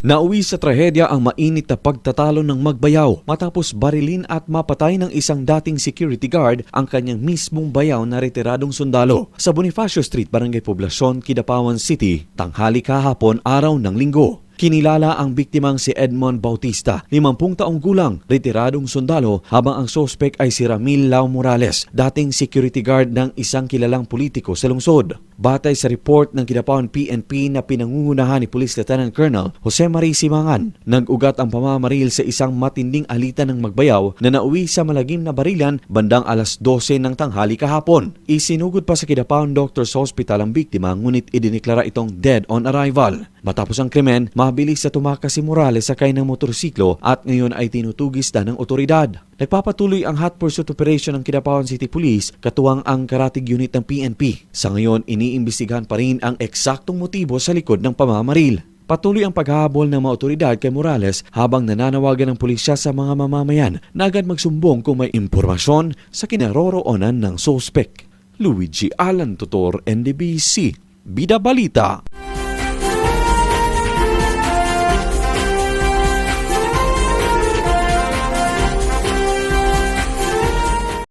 Nauwi sa trahedya ang mainit na pagtatalo ng magbayaw matapos barilin at mapatay ng isang dating security guard ang kanyang mismong bayaw na retiradong sundalo sa Bonifacio Street, Barangay Poblacion, Kidapawan City, tanghali kahapon araw ng Linggo. Kinilala ang biktimang si Edmond Bautista, 50 taong gulang, retiradong sundalo, habang ang sospek ay si Ramil Lau Morales, dating security guard ng isang kilalang politiko sa lungsod. Batay sa report ng Kidapawan PNP na pinangungunahan ni Police Lieutenant Colonel Jose Marie Simangan, nag-ugat ang pamamaril sa isang matinding alitan ng magbayaw na nauwi sa malagim na barilan bandang alas 12 ng tanghali kahapon. Isinugod pa sa Kidapawan Doctors Hospital ang biktima, ngunit idineklara itong dead on arrival. Matapos ang krimen, mabilis na tumakas si Morales sakay ng motorsiklo at ngayon ay tinutugis na ng otoridad. Nagpapatuloy ang hot pursuit operation ng Kidapawan City Police katuwang ang karatig unit ng PNP. Sa ngayon, iniimbestigahan pa rin ang eksaktong motibo sa likod ng pamamaril. Patuloy ang paghahabol ng mga otoridad kay Morales habang nananawagan ng pulisya sa mga mamamayan na agad magsumbong kung may impormasyon sa kinaroroonan ng sospek. Luigi Alan Tutor, NDBC, Bida Balita.